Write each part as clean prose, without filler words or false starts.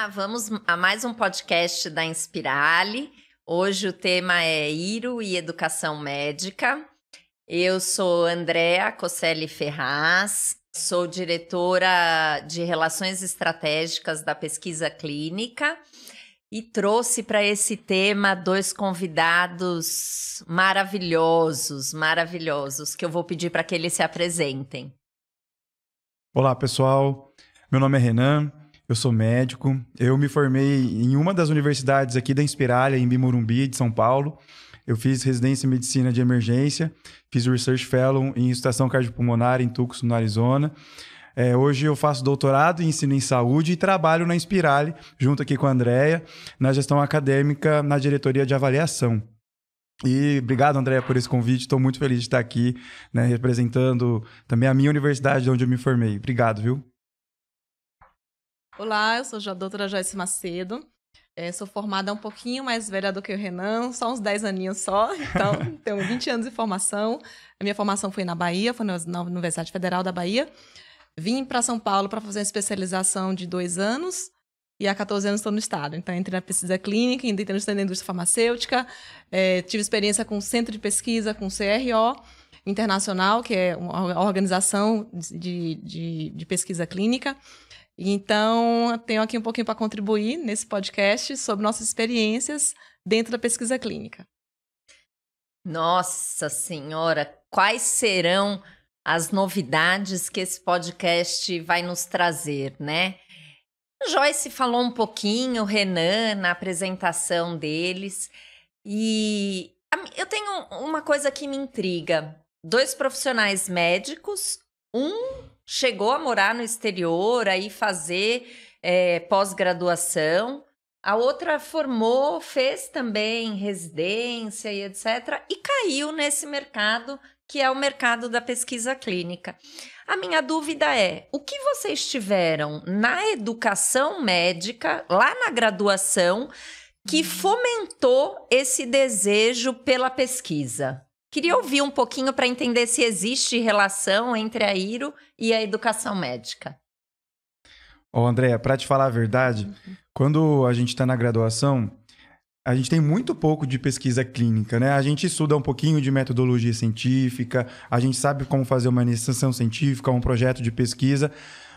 Olá, vamos a mais um podcast da Inspirali. Hoje o tema é IRO e Educação Médica. Eu sou Andréa Cosselli Ferraz, sou diretora de Relações Estratégicas da Pesquisa Clínica e trouxe para esse tema dois convidados maravilhosos, que eu vou pedir para que eles se apresentem. Olá, pessoal. Meu nome é Renan, eu sou médico. Eu me formei em uma das universidades aqui da Inspirali, em Morumbi, de São Paulo. Eu fiz residência em medicina de emergência, fiz o Research Fellow em Situação Cardiopulmonar em Tucson, no Arizona. Hoje eu faço doutorado em ensino em saúde e trabalho na Inspirali, junto aqui com a Andréa, na gestão acadêmica, na diretoria de avaliação. E obrigado, Andréa, por esse convite. Estou muito feliz de estar aqui, né, representando também a minha universidade, onde eu me formei. Obrigado, viu? Olá, eu sou a doutora Joyce Macedo. Sou formada um pouquinho mais velha do que o Renan, só uns 10 aninhos só. Então, tenho 20 anos de formação. A minha formação foi na Bahia, foi na Universidade Federal da Bahia. Vim para São Paulo para fazer uma especialização de 2 anos. E há 14 anos estou no estado. Então, entrei na pesquisa clínica, entrei na indústria farmacêutica, tive experiência com centro de pesquisa, com CRO Internacional, que é uma organização de pesquisa clínica. Então, tenho aqui um pouquinho para contribuir nesse podcast sobre nossas experiências dentro da pesquisa clínica. Nossa Senhora, quais serão as novidades que esse podcast vai nos trazer, né? Joyce falou um pouquinho, o Renan, na apresentação deles. E eu tenho uma coisa que me intriga. 2 profissionais médicos, um chegou a morar no exterior, aí fazer pós-graduação. A outra formou, fez também residência e etc. E caiu nesse mercado, que é o mercado da pesquisa clínica. A minha dúvida é, o que vocês tiveram na educação médica, lá na graduação, que fomentou esse desejo pela pesquisa? Queria ouvir um pouquinho para entender se existe relação entre a IRO e a educação médica. Andréa, para te falar a verdade, quando a gente está na graduação, a gente tem muito pouco de pesquisa clínica, né? A gente estuda um pouquinho de metodologia científica, a gente sabe como fazer uma iniciação científica, um projeto de pesquisa,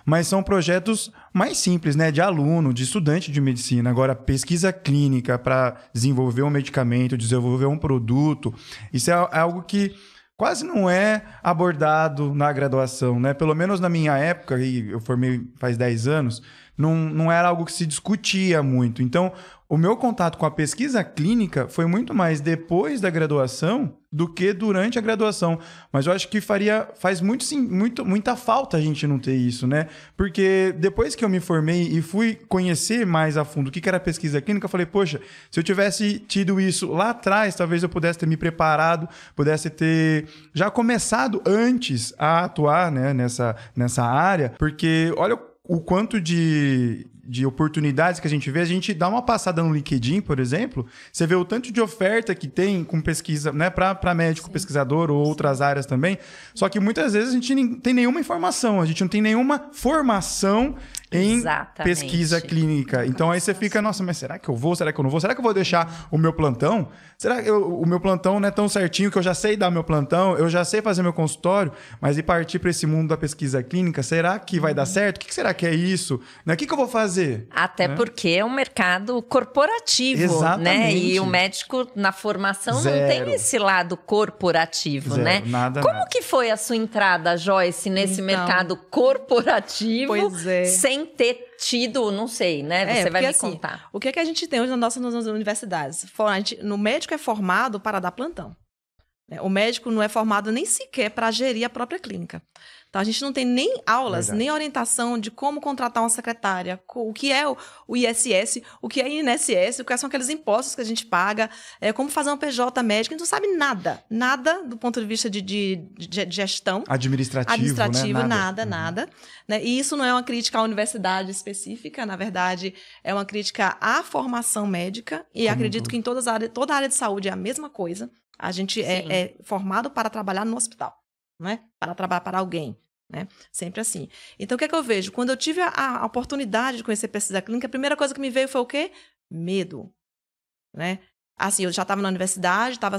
mas são projetos mais simples, né? De aluno, de estudante de medicina. Agora, pesquisa clínica para desenvolver um medicamento, desenvolver um produto, isso é algo que quase não é abordado na graduação, né? Pelo menos na minha época, e eu formei faz 10 anos, não era algo que se discutia muito. Então, o meu contato com a pesquisa clínica foi muito mais depois da graduação do que durante a graduação. Mas eu acho que faz muita falta a gente não ter isso, né? Porque depois que eu me formei e fui conhecer mais a fundo o que era pesquisa clínica, eu falei, poxa, se eu tivesse tido isso lá atrás, talvez eu pudesse ter me preparado, pudesse ter já começado antes a atuar, né, nessa área, porque olha o quanto de oportunidades que a gente dá uma passada no LinkedIn, por exemplo, você vê o tanto de oferta que tem com pesquisa, né, para médico, pesquisador ou outras áreas também, só que muitas vezes a gente não tem nenhuma informação, a gente não tem nenhuma formação em pesquisa clínica. Então aí você fica, nossa, mas será que eu vou? Será que eu não vou? Será que eu vou deixar o meu plantão? Será que o meu plantão não é tão certinho que eu já sei dar meu plantão, eu já sei fazer meu consultório, mas e partir para esse mundo da pesquisa clínica, será que vai dar certo? O que será que é isso? O que eu vou fazer? Até porque é um mercado corporativo, exatamente, né? E o médico na formação Zero. Não tem esse lado corporativo, Zero, né? Nada. Que foi a sua entrada, Joyce, nesse mercado corporativo, sem ter tido, não sei, né? Você vai me contar. O que é que a gente tem hoje nas nossas universidades? No médico é formado para dar plantão. O médico não é formado nem sequer para gerir a própria clínica. Então, a gente não tem nem aulas, nem orientação de como contratar uma secretária, o que é o ISS, o que é INSS, quais são aqueles impostos que a gente paga, como fazer uma PJ médica. A gente não sabe nada do ponto de vista de gestão. Administrativo, né? Nada. Né? E isso não é uma crítica à universidade específica, na verdade, é uma crítica à formação médica. E acredito que em toda a área de saúde é a mesma coisa. A gente é formado para trabalhar no hospital, não é? Para trabalhar para alguém. né? Sempre assim. Então, o que é que eu vejo? Quando eu tive a oportunidade de conhecer pesquisa clínica, a primeira coisa que me veio foi o quê? Medo, né? Assim, eu já estava na universidade, já estava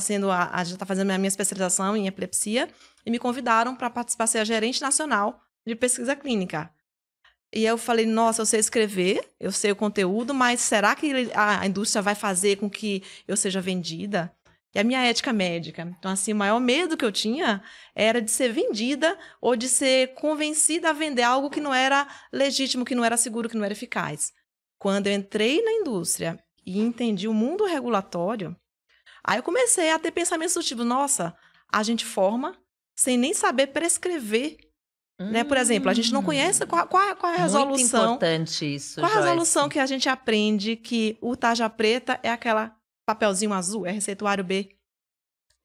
fazendo a minha especialização em epilepsia, e me convidaram para participar, ser a gerente nacional de pesquisa clínica. E eu falei, nossa, eu sei escrever, eu sei o conteúdo, mas será que a indústria vai fazer com que eu seja vendida? E a minha ética médica. Então, assim, o maior medo que eu tinha era de ser vendida ou de ser convencida a vender algo que não era legítimo, que não era seguro, que não era eficaz. Quando eu entrei na indústria e entendi o mundo regulatório, aí eu comecei a ter pensamentos do tipo, nossa, a gente forma sem nem saber prescrever. Né? Por exemplo, a gente não conhece qual é a resolução. Muito importante isso, Qual é a Joyce. resolução que a gente aprende que o tarja preta é aquela papelzinho azul, é receituário B.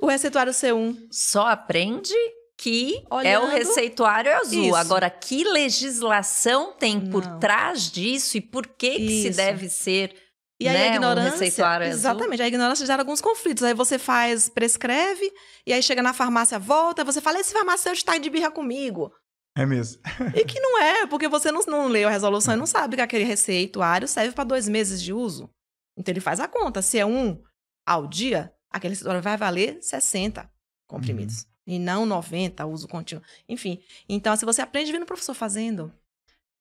O receituário C1. Só aprende que Olhando, é o receituário azul. isso. Agora, que legislação tem por Não. trás disso e por que se Isso. deve ser, E aí né, a ignorância, um receituário azul? exatamente, a ignorância gera alguns conflitos. Aí você prescreve, e aí chega na farmácia, volta, você fala, esse farmacêutico está de birra comigo. É mesmo. E que não é, porque você não leu a resolução e não sabe que aquele receituário serve para 2 meses de uso. Então ele faz a conta. Se é 1 ao dia, aquele receituário vai valer 60 comprimidos. E não 90, uso contínuo. Enfim, então se você aprende vendo o professor fazendo.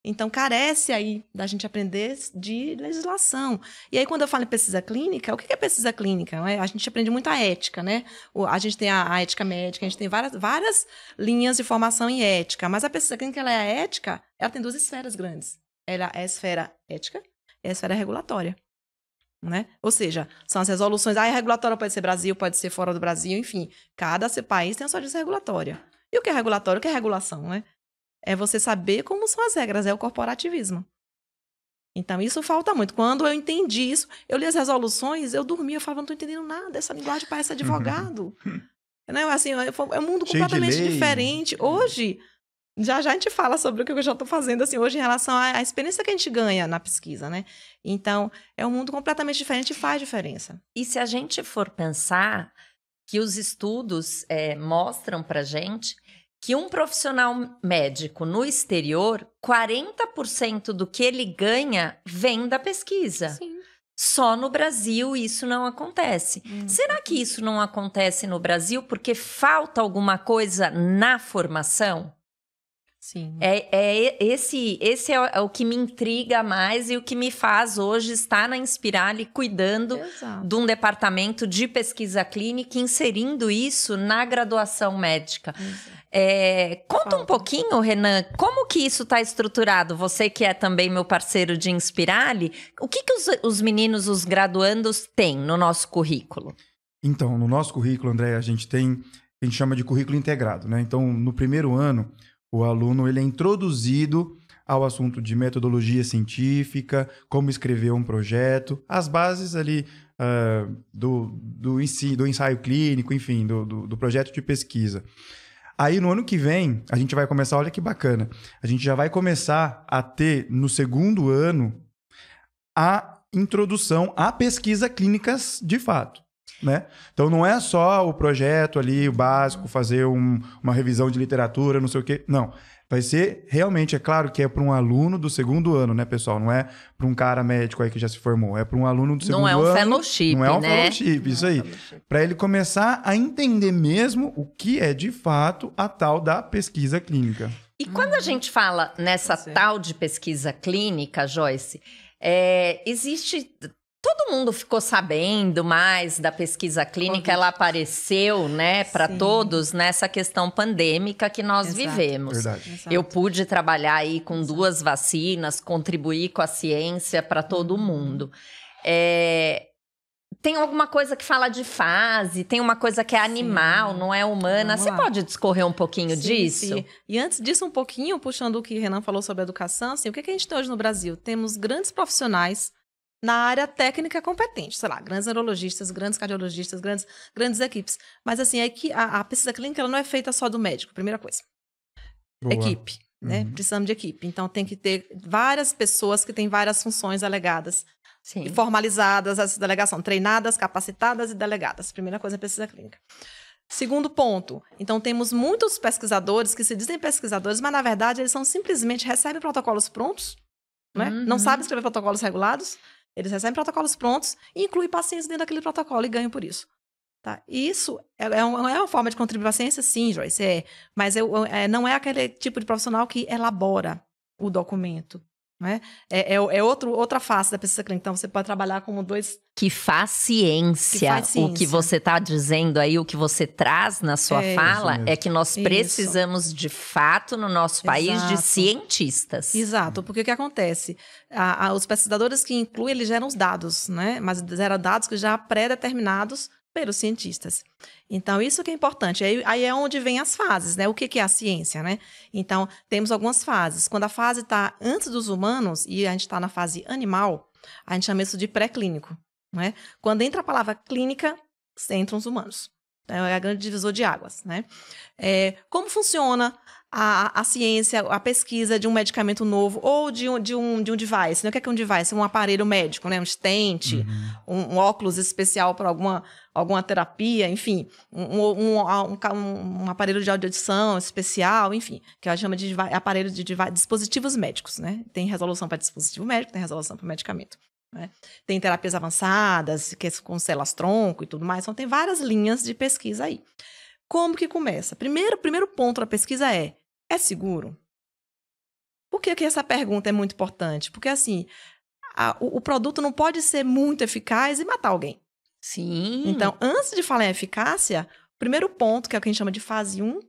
Então carece aí da gente aprender de legislação. E aí quando eu falo em pesquisa clínica, o que é pesquisa clínica? A gente aprende muito a ética, né? A gente tem a ética médica, a gente tem várias linhas de formação em ética. Mas a pesquisa clínica, ela é a ética, ela tem 2 esferas grandes. Ela é a esfera ética e a esfera regulatória. Né? Ou seja, são as resoluções. A regulatória pode ser Brasil, pode ser fora do Brasil, enfim. Cada país tem a sua agência regulatória. E o que é regulatório? O que é regulação, né? É você saber como são as regras, é o corporativismo. Então, isso falta muito. Quando eu entendi isso, eu li as resoluções, eu dormia, eu falava, não estou entendendo nada, essa linguagem parece advogado. Né? Assim, é um mundo completamente diferente. Hoje, já a gente fala sobre o que eu já estou fazendo, assim, hoje em relação à experiência que a gente ganha na pesquisa, né? Então, é um mundo completamente diferente e faz diferença. E se a gente for pensar que os estudos mostram pra gente que um profissional médico no exterior, 40% do que ele ganha vem da pesquisa. Sim. Só no Brasil isso não acontece. Será que isso não acontece no Brasil porque falta alguma coisa na formação? Sim. Esse é o que me intriga mais e o que me faz hoje estar na Inspirali cuidando Exato. de um departamento de pesquisa clínica, inserindo isso na graduação médica. Conta um pouquinho, Renan, como que isso está estruturado? Você que é também meu parceiro de Inspirali, o que os meninos, os graduandos, têm no nosso currículo? Então, no nosso currículo, André, a gente chama de currículo integrado, né? Então, no primeiro ano, o aluno ele é introduzido ao assunto de metodologia científica, como escrever um projeto, as bases ali do ensaio clínico, enfim, do projeto de pesquisa. Aí, no ano que vem, a gente vai começar, olha que bacana, a gente já vai começar a ter, no segundo ano, a introdução a pesquisa clínicas de fato. Né? Então não é só o projeto ali, o básico, fazer uma revisão de literatura, não sei o quê. Não. Vai ser realmente, é claro que é para um aluno do segundo ano, né, pessoal? Não é para um cara médico aí que já se formou. É para um aluno do segundo ano. Não é um fellowship, não é um né? fellowship, isso aí. Para ele começar a entender mesmo o que é de fato a tal da pesquisa clínica. E quando a gente fala nessa tal de pesquisa clínica, Joyce, existe... Todo mundo ficou sabendo mais da pesquisa clínica, ela apareceu, né, para todos nessa questão pandêmica que nós vivemos. Verdade. Exato. Eu pude trabalhar aí com 2 vacinas, contribuir com a ciência para todo mundo. Tem alguma coisa que fala de fase, tem uma coisa que é animal, não é humana. Você pode discorrer um pouquinho disso? Sim. E antes disso, um pouquinho, puxando o que o Renan falou sobre a educação, assim, o que a gente tem hoje no Brasil? Temos grandes profissionais na área técnica competente, sei lá, grandes neurologistas, grandes cardiologistas, grandes equipes. Mas assim, a pesquisa clínica ela não é feita só do médico, primeira coisa. Boa. Equipe, né? Precisamos de equipe. Então tem que ter várias pessoas que têm várias funções delegadas. Sim. E formalizadas essa delegação, treinadas, capacitadas e delegadas. Primeira coisa é pesquisa clínica. Segundo ponto, então temos muitos pesquisadores que se dizem pesquisadores, mas na verdade eles são simplesmente recebem protocolos prontos, né? Não sabem escrever protocolos regulados, eles recebem protocolos prontos e incluem pacientes dentro daquele protocolo e ganham por isso. Tá? Isso é uma forma de contribuir para a ciência, sim, Joyce, mas não é aquele tipo de profissional que elabora o documento. Né? Outra face da pesquisa clínica. Então, você pode trabalhar como dois... Que faz ciência. O que você está dizendo aí, o que você traz na sua fala, é que nós precisamos, de fato, no nosso país, de cientistas. Exato, porque o que acontece? Os pesquisadores que incluem, eles geram os dados, né? Mas geram dados que já pré-determinados pelos cientistas. Então, isso que é importante. Aí é onde vem as fases, né? O que é a ciência, né? Então, temos algumas fases. Quando a fase está antes dos humanos e a gente está na fase animal, a gente chama isso de pré-clínico, né? Quando entra a palavra clínica, entram os humanos. Então, é a grande divisor de águas, né? Como funciona a ciência, a pesquisa de um medicamento novo ou de um device, né? O que é um device? Um aparelho médico, né? Um stent, um óculos especial para alguma terapia, enfim, um aparelho de audição especial, enfim, que a gente chama de aparelho de dispositivos médicos, né? Tem resolução para dispositivo médico, tem resolução para medicamento. Né? Tem terapias avançadas, que é com células-tronco e tudo mais, então tem várias linhas de pesquisa aí. Como que começa? Primeiro ponto da pesquisa é seguro? Por que essa pergunta é muito importante? Porque, assim, o produto não pode ser muito eficaz e matar alguém. Sim. Então, antes de falar em eficácia, o primeiro ponto, que é o que a gente chama de fase 1,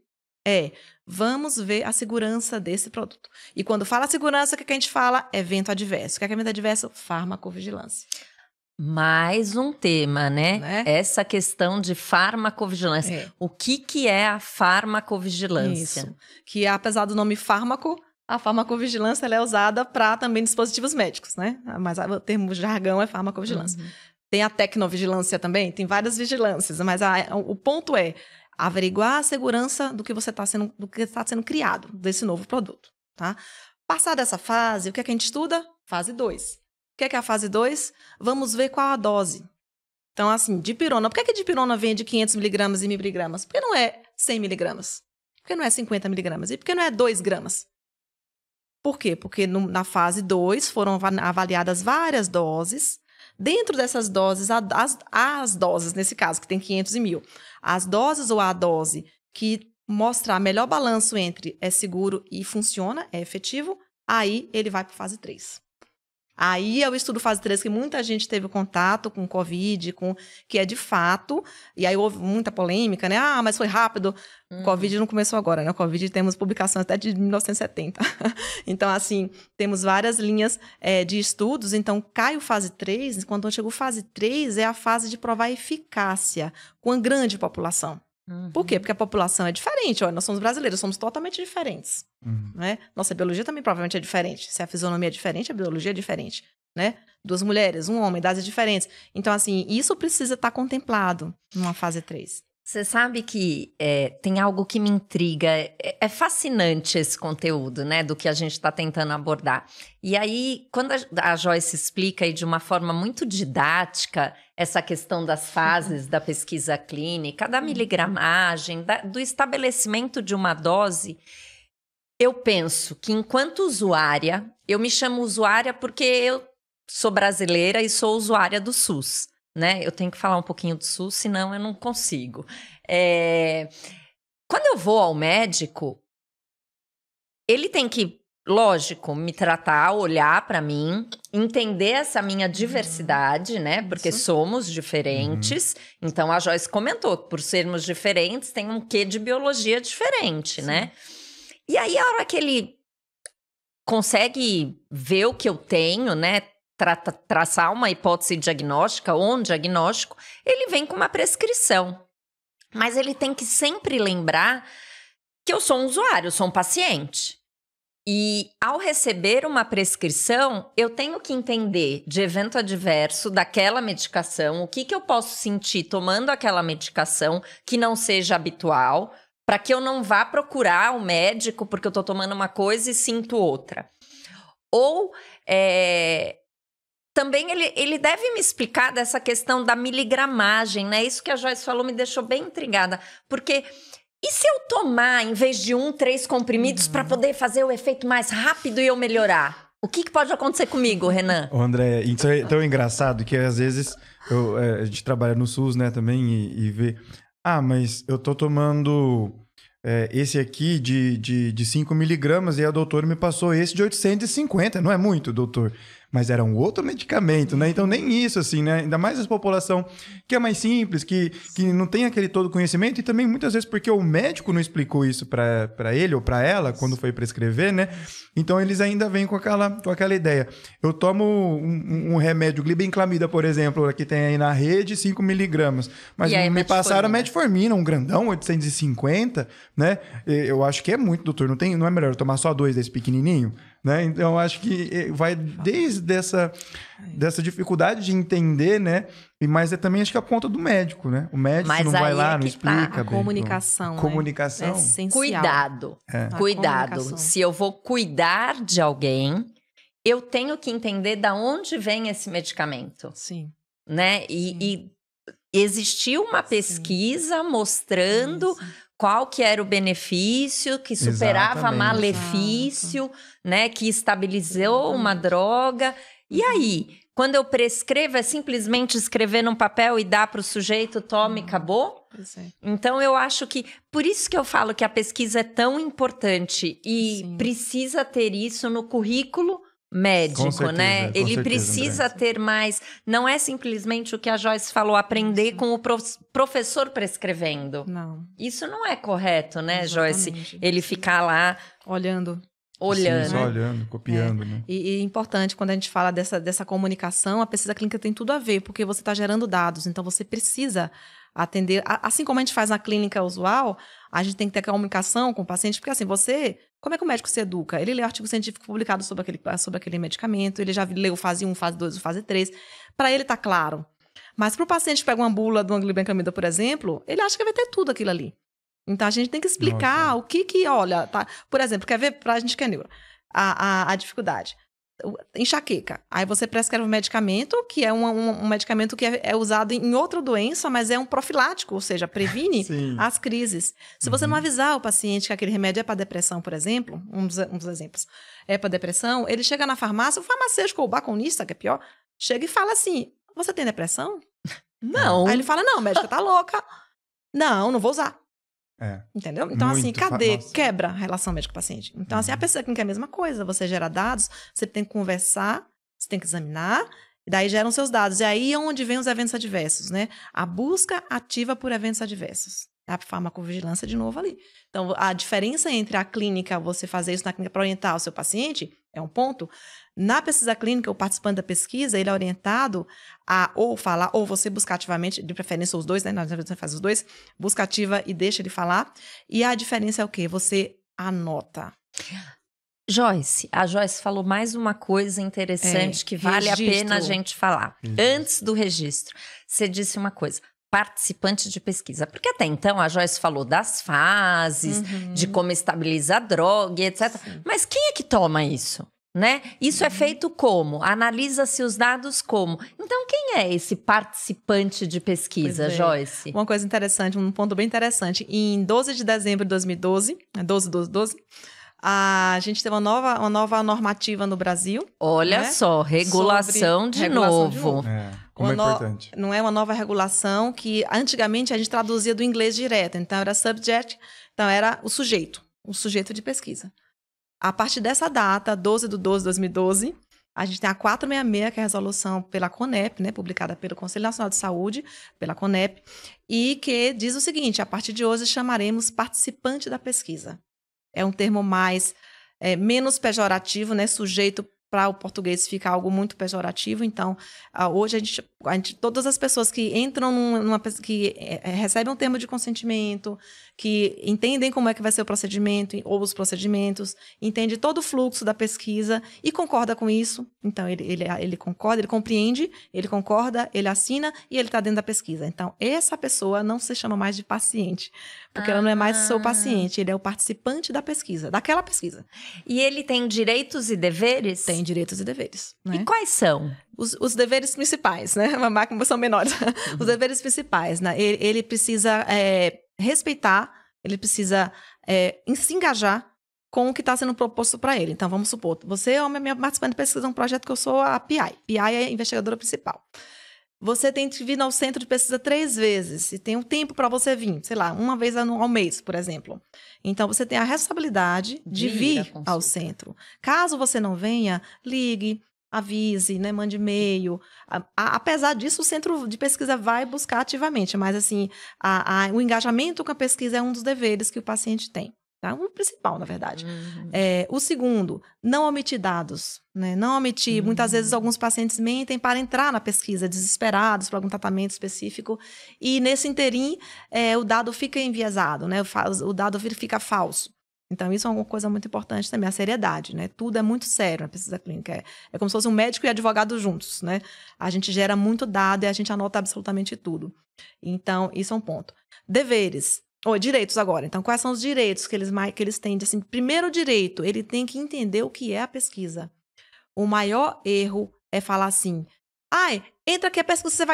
vamos ver a segurança desse produto. E quando fala segurança, o que a gente fala? Evento adverso. O que é evento adverso? Farmacovigilância. Mais um tema, né? Essa questão de farmacovigilância. O que é a farmacovigilância? Isso. Que apesar do nome fármaco, a farmacovigilância ela é usada para também dispositivos médicos, né? Mas o termo jargão é farmacovigilância. Tem a tecnovigilância também, tem várias vigilâncias, mas o ponto é averiguar a segurança do que está sendo criado, desse novo produto, tá? Passada essa fase, o que é que a gente estuda? Fase 2. O que é a fase 2? Vamos ver qual a dose. Então, assim, dipirona. Por que a dipirona vem de 500 miligramas e 1000 miligramas? Por que não é 100 miligramas? Por que não é 50 miligramas? E por que não é 2 gramas? Por quê? Porque na fase 2 foram avaliadas várias doses. Dentro dessas doses, as doses, nesse caso, que tem 500 e 1000, as doses ou a dose que mostra melhor balanço entre é seguro e funciona, é efetivo, aí ele vai para fase 3. Aí é o estudo fase 3 que muita gente teve contato com Covid, que é de fato, e aí houve muita polêmica, né? Ah, mas foi rápido. O Covid não começou agora, né? O Covid temos publicações até de 1970. Então, assim, temos várias linhas de estudos. Então, cai o fase 3, quando chega o fase 3, é a fase de provar eficácia com a grande população. Por quê? Porque a população é diferente. Olha, nós somos brasileiros, somos totalmente diferentes. Né? Nossa biologia também provavelmente é diferente. Se a fisionomia é diferente, a biologia é diferente. Né? 2 mulheres, um homem, idades diferentes. Então, assim, isso precisa estar contemplado numa fase 3. Você sabe que tem algo que me intriga. É fascinante esse conteúdo, né? Do que a gente está tentando abordar. E aí, quando a Joyce explica aí de uma forma muito didática essa questão das fases da pesquisa clínica, da miligramagem, do estabelecimento de uma dose, eu penso que enquanto usuária, eu me chamo usuária porque eu sou brasileira e sou usuária do SUS. Né? Eu tenho que falar um pouquinho do SUS, senão eu não consigo. Quando eu vou ao médico, ele tem que, lógico, me tratar, olhar para mim, entender essa minha diversidade, né? Porque somos diferentes. Então, a Joyce comentou que por sermos diferentes, tem um quê de biologia diferente, né? E aí, a hora que ele consegue ver o que eu tenho, né? Traçar uma hipótese diagnóstica ou um diagnóstico, ele vem com uma prescrição. Mas ele tem que sempre lembrar que eu sou um usuário, eu sou um paciente. E ao receber uma prescrição, eu tenho que entender de evento adverso daquela medicação, o que eu posso sentir tomando aquela medicação que não seja habitual, para que eu não vá procurar o médico porque eu estou tomando uma coisa e sinto outra. Ou também ele deve me explicar dessa questão da miligramagem, né? Isso que a Joyce falou me deixou bem intrigada. Porque, e se eu tomar, em vez de 3 comprimidos, para poder fazer o efeito mais rápido e eu melhorar? O que pode acontecer comigo, Renan? Ô, André, isso é tão engraçado que às vezes a gente trabalha no SUS, né, também, e vê... mas eu tô tomando esse aqui de 5 miligramas e a doutora me passou esse de 850. Não é muito, doutor? Mas era um outro medicamento, né? Então nem isso, assim, né? Ainda mais essa população que é mais simples, que não tem aquele todo conhecimento e também muitas vezes porque o médico não explicou isso para ele ou para ela quando foi prescrever, né? Então eles ainda vêm com aquela ideia. Eu tomo um remédio glibenclamida, por exemplo, que tem aí na rede, 5 miligramas. Mas me passaram metformina, um grandão, 850, né? Eu acho que é muito, doutor. Não é melhor eu tomar só 2 desse pequenininho? Né? Então, eu acho que vai desde dessa dificuldade de entender, né? Mas também acho que é a ponta do médico, né? O médico não vai lá, não explica. A comunicação. Comunicação. É essencial. Cuidado. Se eu vou cuidar de alguém, eu tenho que entender de onde vem esse medicamento. Sim. Né? E existiu uma pesquisa mostrando qual que era o benefício, que superava malefício, né? Que estabilizou uma droga. E aí, quando eu prescrevo, é simplesmente escrever num papel e dar para o sujeito, tome e acabou? Então, eu acho que... Por isso que eu falo que a pesquisa é tão importante e precisa ter isso no currículo médico, certeza, né? Ele precisa André. ter mais... Não é simplesmente o que a Joyce falou, aprender com o professor prescrevendo. Não. Isso não é correto, né, Exatamente. Joyce? Ele ficar lá... Olhando. Sim, só olhando, copiando, né? E é importante, quando a gente fala dessa comunicação, a pesquisa clínica tem tudo a ver, porque você está gerando dados, então você precisa atender... Assim como a gente faz na clínica usual, a gente tem que ter comunicação com o paciente, porque assim, como é que o médico se educa? Ele lê artigo científico publicado sobre aquele medicamento, ele já leu fase 1, fase 2, fase 3, para ele tá claro. Mas para o paciente que pega uma bula de uma glibenclamida, por exemplo, ele acha que vai ter tudo aquilo ali. Então, a gente tem que explicar o que olha, tá? Por exemplo, quer ver, pra gente que é neuro, a dificuldade. Enxaqueca. Aí você prescreve um medicamento, que é um medicamento que é usado em outra doença, mas é um profilático, ou seja, previne as crises. Se você não avisar o paciente que aquele remédio é para depressão, por exemplo, um dos exemplos, é para depressão, ele chega na farmácia, o farmacêutico ou o balconista, que é pior, chega e fala assim, você tem depressão? Não. Aí ele fala, não, médica tá louca. Não vou usar. Entendeu? Então, Muito assim, cadê? Quebra a relação médico-paciente. Então, assim, a pessoa clínica é a mesma coisa. Você gera dados, você tem que conversar, você tem que examinar, e daí geram seus dados. E aí é onde vem os eventos adversos, né? A busca ativa por eventos adversos. A farmacovigilância de novo ali. Então, a diferença entre a clínica, você fazer isso na clínica para orientar o seu paciente, é um ponto. Na pesquisa clínica, o participante da pesquisa, ele é orientado a ou falar, ou você buscar ativamente, de preferência os dois, né? Nós faz os dois, busca ativa e deixa ele falar. E a diferença é o quê? Você anota. Joyce, a Joyce falou mais uma coisa interessante que vale a pena a gente falar. Antes do registro, você disse uma coisa. Participante de pesquisa. Porque até então a Joyce falou das fases, de como estabiliza a droga, etc. Mas quem é que toma isso? Né? Isso é feito como? Analisa-se os dados como? Então, quem é esse participante de pesquisa, Joyce? Uma coisa interessante, um ponto bem interessante. Em 12 de dezembro de 2012, 12, a gente teve uma nova normativa no Brasil. Olha só, regulação de novo. Como é importante. Não é uma nova regulação que antigamente a gente traduzia do inglês direto. Então, era subject, então era o sujeito de pesquisa. A partir dessa data, 12 de 12 de 2012, a gente tem a 466, que é a resolução pela CONEP, né, publicada pelo Conselho Nacional de Saúde, pela CONEP, e que diz o seguinte, a partir de hoje chamaremos participante da pesquisa. É um termo menos pejorativo, né, sujeito para o português fica algo muito pejorativo. Então, hoje a gente todas as pessoas que entram que recebem um termo de consentimento, que entendem como é que vai ser o procedimento ou os procedimentos, entende todo o fluxo da pesquisa e concorda com isso. Então, ele concorda, ele compreende, ele concorda, ele assina e ele está dentro da pesquisa. Então, essa pessoa não se chama mais de paciente, porque ela não é mais seu paciente, ele é o participante da pesquisa, daquela pesquisa. E ele tem direitos e deveres? Tem direitos e deveres. Né? E quais são? os deveres principais, né? São menores. Os deveres principais, né? Ele precisa respeitar, ele precisa se engajar com o que está sendo proposto para ele. Então, vamos supor, você é uma participante de pesquisa de um projeto que eu sou a PI. PI é a investigadora principal. Você tem que vir ao centro de pesquisa 3 vezes, e tem um tempo para você vir, sei lá, uma vez ao mês, por exemplo. Então, você tem a responsabilidade de vir ao centro. Caso você não venha, ligue, avise, né, mande e-mail. Apesar disso, o centro de pesquisa vai buscar ativamente, mas assim, o engajamento com a pesquisa é um dos deveres que o paciente tem. Tá? O principal, na verdade. O segundo, não omitir dados. Né? Não omitir. Muitas vezes, alguns pacientes mentem para entrar na pesquisa, desesperados por algum tratamento específico. E, nesse interim, o dado fica enviesado, né? O dado fica falso. Então, isso é uma coisa muito importante também, a seriedade. Né? Tudo é muito sério na pesquisa clínica. É como se fosse um médico e advogado juntos. Né? A gente gera muito dado e a gente anota absolutamente tudo. Então, isso é um ponto. Deveres. Direitos agora. Então, quais são os direitos que eles têm? Assim, primeiro direito, ele tem que entender o que é a pesquisa. O maior erro é falar assim, entra aqui a pesquisa, você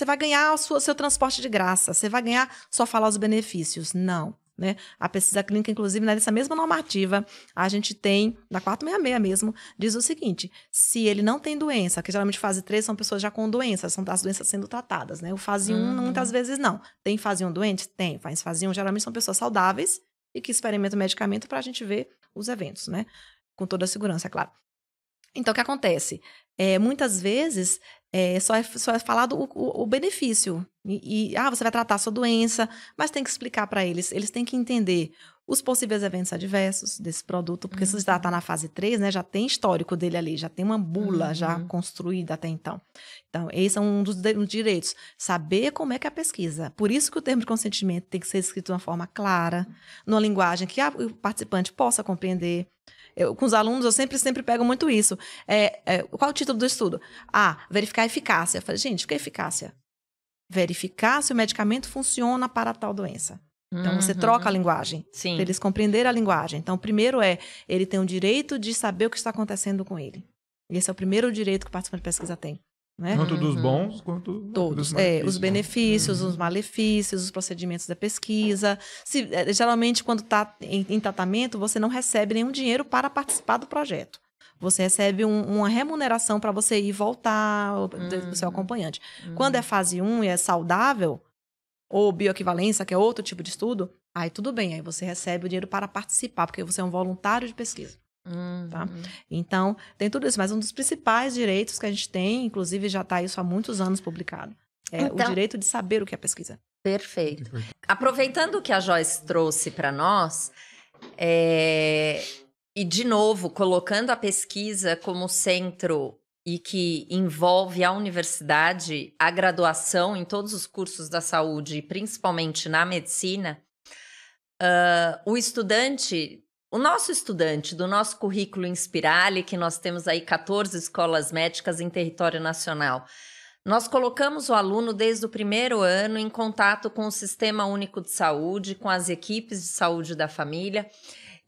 vai ganhar o seu transporte de graça, você vai ganhar só falar os benefícios. Não. Né? A pesquisa clínica, inclusive, nessa mesma normativa, a gente tem, na 466 mesmo, diz o seguinte, se ele não tem doença, que geralmente fase 3 são pessoas já com doenças, são as doenças sendo tratadas, né? O fase 1, muitas vezes não. Tem fase 1 doente? Tem. Fase 1 geralmente são pessoas saudáveis e que experimentam medicamento para a gente ver os eventos, né? Com toda a segurança, é claro. Então, o que acontece? Muitas vezes, só é falado o benefício. Você vai tratar a sua doença, mas tem que explicar para eles. Eles têm que entender os possíveis eventos adversos desse produto, porque se já está na fase 3, né, já tem histórico dele ali, já tem uma bula já construída até então. Então, esse é um dos direitos. Saber como é que é a pesquisa. Por isso que o termo de consentimento tem que ser escrito de uma forma clara, numa linguagem que o participante possa compreender. Com os alunos, eu sempre pego muito isso. Qual é o título do estudo? Verificar a eficácia. Eu falei, gente, o que é eficácia? Verificar se o medicamento funciona para tal doença. Então, você troca a linguagem, para eles compreenderem a linguagem. Então, o primeiro ele tem o direito de saber o que está acontecendo com ele. Esse é o primeiro direito que o participante de pesquisa tem. Né? Tanto dos bons quanto todos. Dos malefícios. Os benefícios, os malefícios, os procedimentos da pesquisa. Geralmente, quando está em tratamento, você não recebe nenhum dinheiro para participar do projeto. Você recebe uma remuneração para você ir e voltar do seu acompanhante. Quando é fase 1 e é saudável, ou bioequivalência, que é outro tipo de estudo, aí tudo bem, aí você recebe o dinheiro para participar, porque você é um voluntário de pesquisa. Tá? Então, tem tudo isso, mas um dos principais direitos que a gente tem, inclusive já está isso há muitos anos publicado, o direito de saber o que é pesquisa. Perfeito. Aproveitando o que a Joyce trouxe para nós, e de novo, colocando a pesquisa como centro e que envolve a universidade, a graduação em todos os cursos da saúde, principalmente na medicina, o nosso estudante do nosso currículo Inspirale, que nós temos aí 14 escolas médicas em território nacional, nós colocamos o aluno desde o primeiro ano em contato com o Sistema Único de Saúde, com as equipes de saúde da família,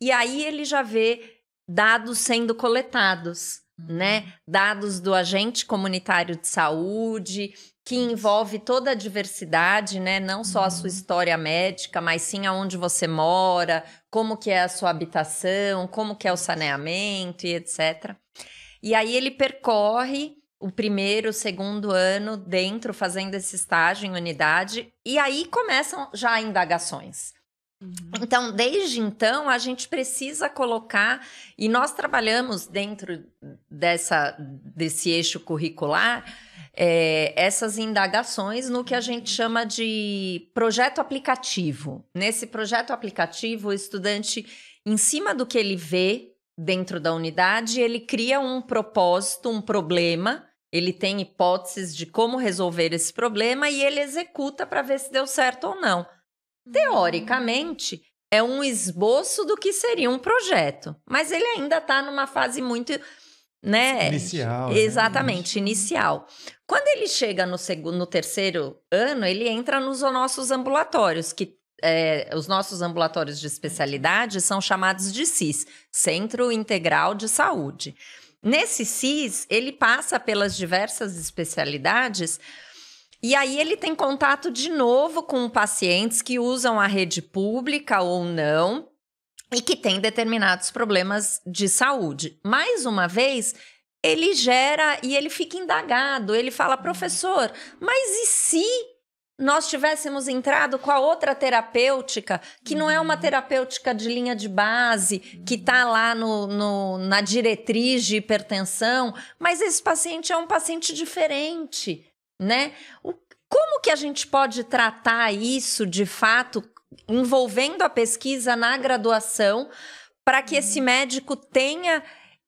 e aí ele já vê dados sendo coletados, né? Dados do agente comunitário de saúde, que envolve toda a diversidade, né? Não só a sua história médica, mas sim aonde você mora, como que é a sua habitação, como que é o saneamento e etc. E aí ele percorre o primeiro, o segundo ano dentro, fazendo esse estágio em unidade, e aí começam já indagações. Então, desde então, a gente precisa colocar, e nós trabalhamos dentro desse eixo curricular, essas indagações no que a gente chama de projeto aplicativo. Nesse projeto aplicativo, o estudante, em cima do que ele vê dentro da unidade, ele cria um propósito, um problema, ele tem hipóteses de como resolver esse problema e ele executa para ver se deu certo ou não. Teoricamente, é um esboço do que seria um projeto, mas ele ainda está numa fase muito, né? Inicial. Exatamente, inicial. Quando ele chega no terceiro ano, ele entra nos nossos ambulatórios, que os nossos ambulatórios de especialidade são chamados de CIS, Centro Integral de Saúde. Nesse CIS, ele passa pelas diversas especialidades e aí ele tem contato de novo com pacientes que usam a rede pública ou não e que têm determinados problemas de saúde. Mais uma vez, ele gera e ele fica indagado. Ele fala, professor, mas e se nós tivéssemos entrado com a outra terapêutica, que não é uma terapêutica de linha de base, que está lá na diretriz de hipertensão, mas esse paciente é um paciente diferente, né? Como que a gente pode tratar isso, de fato, envolvendo a pesquisa na graduação, para que esse médico tenha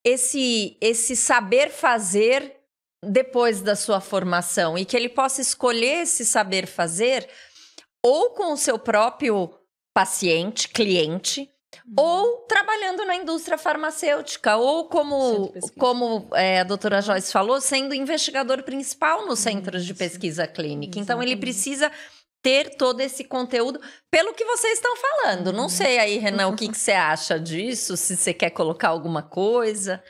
esse saber fazer depois da sua formação e que ele possa escolher esse saber fazer ou com o seu próprio paciente, cliente, ou trabalhando na indústria farmacêutica, ou como a doutora Joyce falou, sendo investigador principal nos centros de pesquisa clínica. Então, ele precisa ter todo esse conteúdo, pelo que vocês estão falando. Não sei aí, Renan, o que você acha disso, se você quer colocar alguma coisa.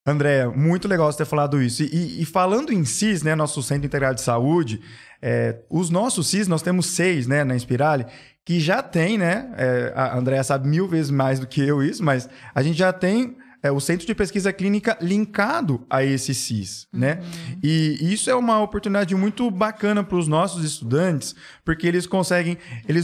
Andréa, muito legal você ter falado isso. E falando em CIS, né, nosso Centro Integrado de Saúde, os nossos CIS, nós temos 6, né, na Inspirali, que já tem, né, a Andréa sabe 1000 vezes mais do que eu isso, mas a gente já tem o Centro de Pesquisa Clínica linkado a esse CIS, né? E isso é uma oportunidade muito bacana para os nossos estudantes, porque eles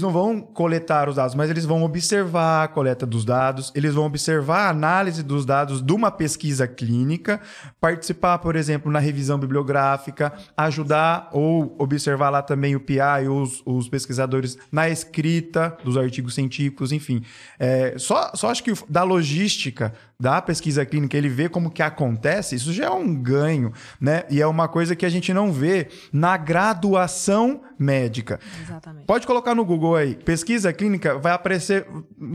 não vão coletar os dados, mas eles vão observar a coleta dos dados, eles vão observar a análise dos dados de uma pesquisa clínica, participar, por exemplo, na revisão bibliográfica, ajudar ou observar lá também o PI, os pesquisadores na escrita dos artigos científicos, enfim. Só acho que da logística da pesquisa clínica, ele vê como que acontece, isso já é um ganho, né? E é uma coisa que a gente não vê na graduação médica. Exatamente. Pode colocar no Google aí, pesquisa clínica, vai aparecer,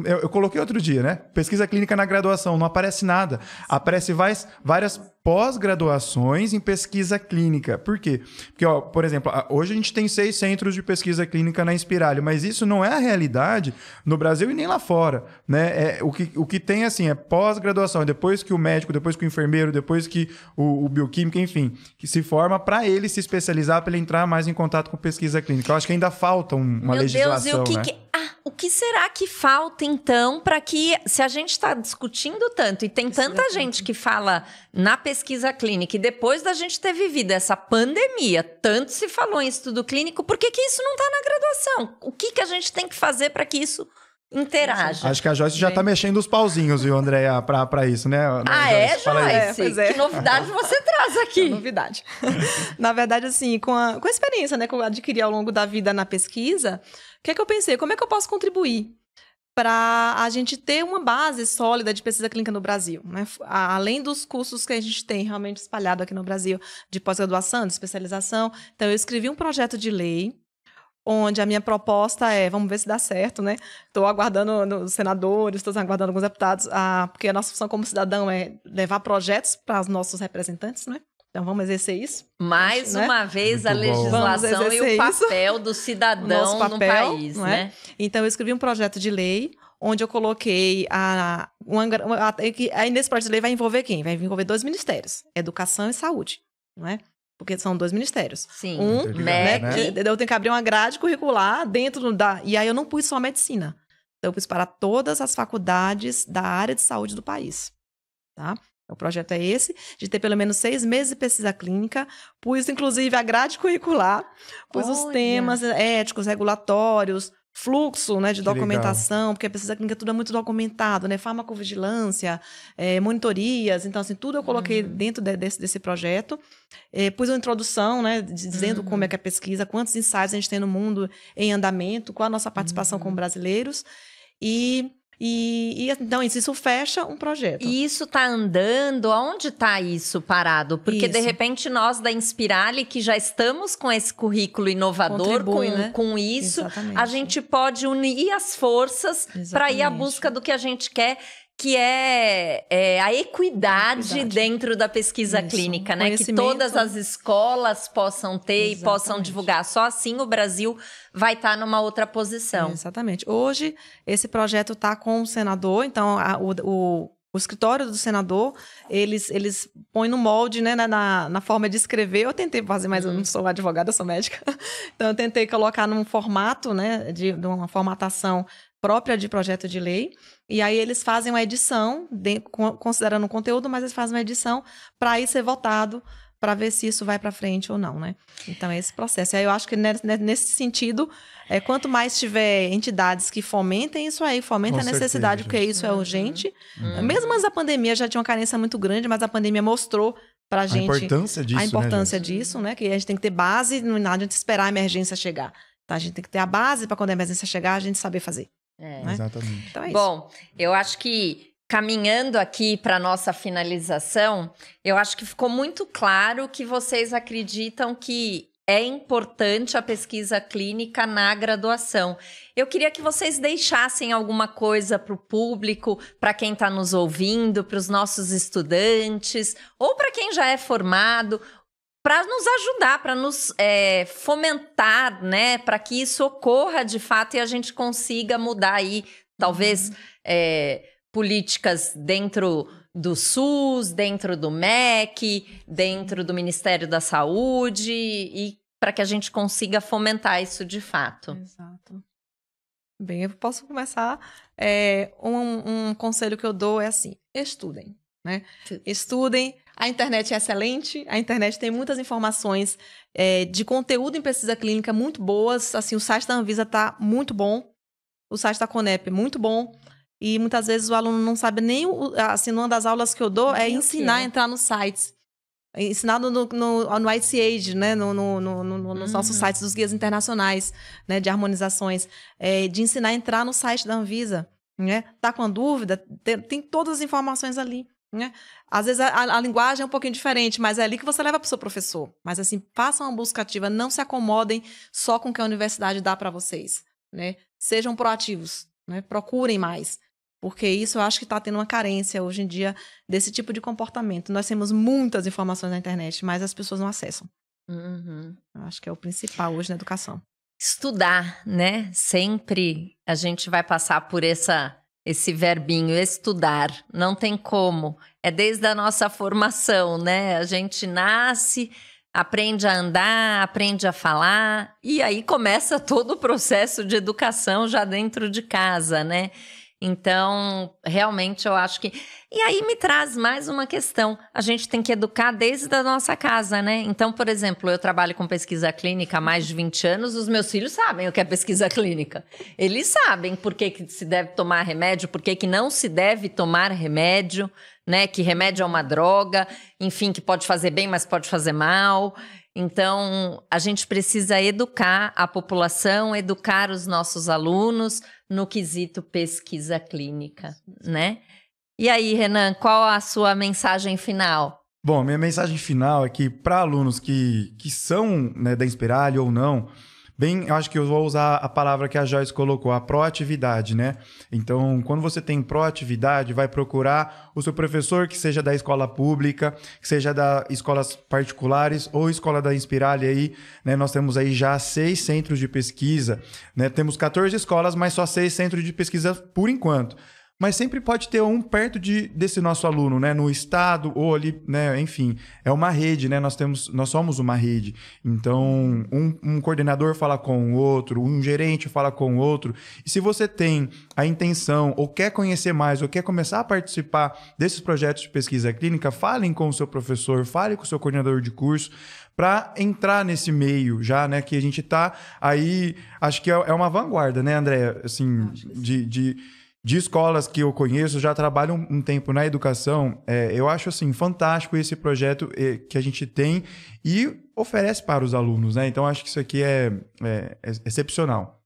eu coloquei outro dia, né? Pesquisa clínica na graduação, não aparece nada. Aparece várias pós-graduações em pesquisa clínica. Por quê? Porque, ó, por exemplo, hoje a gente tem 6 centros de pesquisa clínica na Inspirali, mas isso não é a realidade no Brasil e nem lá fora, né? O que tem, assim, é pós-graduação, depois que o médico, depois que o enfermeiro, depois que o bioquímico, enfim, que se forma para ele se especializar, para ele entrar mais em contato com pesquisa clínica. Eu acho que ainda falta uma legislação, Meu Deus, e o que será que falta, então, para que, se a gente está discutindo tanto e tem tanta gente que fala na pesquisa clínica e depois da gente ter vivido essa pandemia, tanto se falou em estudo clínico, por que isso não está na graduação? O que a gente tem que fazer para que isso interaja? Acho que a Joyce já está mexendo os pauzinhos, viu, Andréa, para isso, né? Joyce? Que novidade você traz aqui? É novidade. Na verdade, assim, com a experiência, né, que eu adquiri ao longo da vida na pesquisa, o que é que eu pensei? Como é que eu posso contribuir para a gente ter uma base sólida de pesquisa clínica no Brasil, né? Além dos cursos que a gente tem realmente espalhado aqui no Brasil, de pós-graduação, de especialização. Então, eu escrevi um projeto de lei, onde a minha proposta vamos ver se dá certo, né? Estou aguardando os senadores, estou aguardando alguns deputados, porque a nossa função como cidadão é levar projetos para os nossos representantes, né? Então, vamos exercer isso. Mais uma vez, a legislação e o papel do cidadão no país, né? Então, eu escrevi um projeto de lei onde eu coloquei aí nesse projeto de lei vai envolver quem? Vai envolver 2 ministérios, Educação e Saúde, não é? Porque são 2 ministérios. Sim. MEC. Eu tenho que abrir uma grade curricular dentro da... E aí eu não pus só a medicina. Eu pus para todas as faculdades da área de saúde do país. Tá? O projeto é esse, de ter pelo menos 6 meses de pesquisa clínica. Pus, inclusive, a grade curricular. Pus os temas éticos, regulatórios, fluxo, né, de documentação, porque a pesquisa clínica tudo é muito documentado, né? Farmacovigilância, monitorias. Então, assim, tudo eu coloquei dentro desse projeto. Pus uma introdução, né, dizendo como é que é a pesquisa, quantos ensaios a gente tem no mundo em andamento, qual a nossa participação como brasileiros. Então, isso fecha um projeto. E isso está andando? Aonde está isso parado? Porque, de repente, nós da Inspirali, que já estamos com esse currículo inovador, com isso, a gente pode unir as forças para ir à busca do que a gente quer, que é a equidade dentro da pesquisa clínica, né? Que todas as escolas possam ter e possam divulgar. Só assim o Brasil vai estar numa outra posição. Exatamente. Hoje, esse projeto está com o senador, então O escritório do senador, eles põem no molde, né, na forma de escrever. Eu tentei fazer, mas eu não sou advogada, eu sou médica. Então, eu tentei colocar num formato, né, de uma formatação própria de projeto de lei. E aí, eles fazem uma edição, considerando o conteúdo, mas eles fazem uma edição para aí ser votado, para ver se isso vai para frente ou não, né? Então, é esse processo. E aí, eu acho que nesse sentido, quanto mais tiver entidades que fomentem isso aí, fomentem a necessidade, porque isso é urgente. Mesmo antes da pandemia, já tinha uma carência muito grande, mas a pandemia mostrou pra gente a importância disso, né? Que a gente tem que ter base, não adianta esperar a emergência chegar. Tá? A gente tem que ter a base para quando a emergência chegar, a gente saber fazer. Né? Exatamente. Então, é isso. Bom, eu acho que caminhando aqui para nossa finalização, eu acho que ficou muito claro que vocês acreditam que é importante a pesquisa clínica na graduação. Eu queria que vocês deixassem alguma coisa para o público, para quem está nos ouvindo, para os nossos estudantes, ou para quem já é formado, para nos ajudar, para nos fomentar, né, para que isso ocorra de fato e a gente consiga mudar aí, talvez, políticas dentro do SUS, dentro do MEC, dentro do Ministério da Saúde, e para que a gente consiga fomentar isso de fato. Exato. Bem, eu posso começar. Um conselho que eu dou é assim: estudem, né? Estudem. A internet é excelente, a internet tem muitas informações de conteúdo em pesquisa clínica muito boas. Assim, o site da Anvisa está muito bom, o site da Conep é muito bom. E muitas vezes o aluno não sabe nem, assim, uma das aulas que eu dou é ensinar a entrar nos sites. Ensinar no ICH, né? Nos nossos sites dos guias internacionais, né? De harmonizações. De ensinar a entrar no site da Anvisa. Né? Tá com dúvida? Tem todas as informações ali. Né? Às vezes a linguagem é um pouquinho diferente, mas é ali que você leva para o seu professor. Mas assim, façam uma busca ativa, não se acomodem só com o que a universidade dá para vocês. Né? Sejam proativos, né? Procurem mais. Porque isso eu acho que está tendo uma carência hoje em dia desse tipo de comportamento. Nós temos muitas informações na internet, mas as pessoas não acessam. Eu acho que é o principal hoje na educação. Estudar, né? Sempre a gente vai passar por esse verbinho, estudar. Não tem como. É desde a nossa formação, né? A gente nasce, aprende a andar, aprende a falar, e aí começa todo o processo de educação já dentro de casa, né? Então, realmente eu acho que... E aí me traz mais uma questão. A gente tem que educar desde a nossa casa, né? Então, por exemplo, eu trabalho com pesquisa clínica há mais de 20 anos, os meus filhos sabem o que é pesquisa clínica. Eles sabem por que se deve tomar remédio, por que não se deve tomar remédio, né? Que remédio é uma droga, enfim, que pode fazer bem, mas pode fazer mal. Então, a gente precisa educar a população, educar os nossos alunos no quesito pesquisa clínica, né? E aí, Renan, qual a sua mensagem final? Bom, minha mensagem final é que para alunos que são, né, da Inspirali ou não, eu acho que eu vou usar a palavra que a Joyce colocou, a proatividade, né? Então, quando você tem proatividade, vai procurar o seu professor que seja da escola pública, que seja das escolas particulares ou escola da Inspirali aí, né? Nós temos aí já 6 centros de pesquisa, né? Temos 14 escolas, mas só 6 centros de pesquisa por enquanto. Mas sempre pode ter um perto desse nosso aluno, né? No estado ou ali, né? Enfim, é uma rede, né? Nós somos uma rede. Então, um coordenador fala com o outro, um gerente fala com o outro. E se você tem a intenção ou quer conhecer mais ou quer começar a participar desses projetos de pesquisa clínica, falem com o seu professor, fale com o seu coordenador de curso, para entrar nesse meio já, né? Que a gente tá aí, acho que é uma vanguarda, né, André? Assim, de escolas que eu conheço, já trabalham um tempo na educação, eu acho assim fantástico esse projeto que a gente tem e oferece para os alunos, né? Então, acho que isso aqui é excepcional.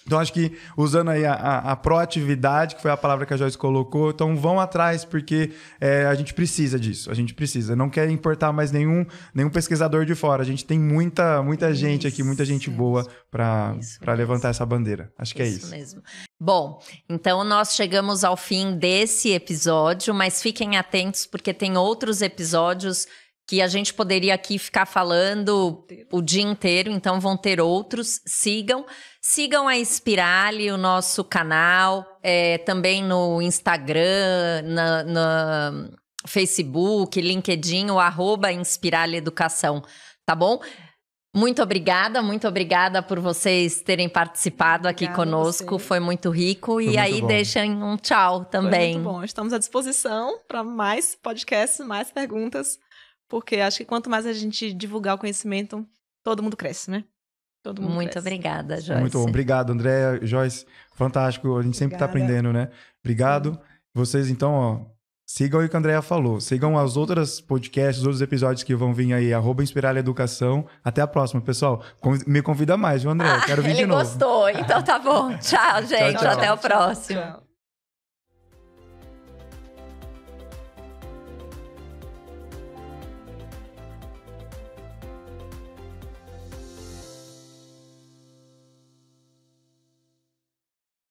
Então, acho que usando aí a proatividade, que foi a palavra que a Joyce colocou, então vão atrás, porque a gente precisa disso, a gente precisa. Não quer importar mais nenhum pesquisador de fora. A gente tem muita gente aqui, muita gente boa para levantar essa bandeira. Acho que é isso. Mesmo. Bom, então nós chegamos ao fim desse episódio, mas fiquem atentos, porque tem outros episódios que a gente poderia aqui ficar falando o dia inteiro, então vão ter outros. Sigam a Inspirali, o nosso canal, também no Instagram, na Facebook, LinkedIn, o @Inspirali Educação, tá bom? Muito obrigada por vocês terem participado aqui conosco, foi muito rico. Foi e muito aí bom. Deixem um tchau também. Foi muito bom, estamos à disposição para mais podcasts, mais perguntas, porque acho que quanto mais a gente divulgar o conhecimento, todo mundo cresce, né? Todo mundo muito cresce. Obrigada, Joyce. Muito bom, obrigado, Andréa, Joyce, fantástico, a gente sempre está aprendendo, né? Obrigado. Vocês então, ó, sigam o que a Andréa falou. Sigam as outras podcasts, os outros episódios que vão vir aí, @Inspirali Educação. Até a próxima, pessoal. Me convida mais, viu, Andréa? Quero vir de novo. Ele gostou, então tá bom. Tchau, gente. Tchau. Até o próximo. Tchau.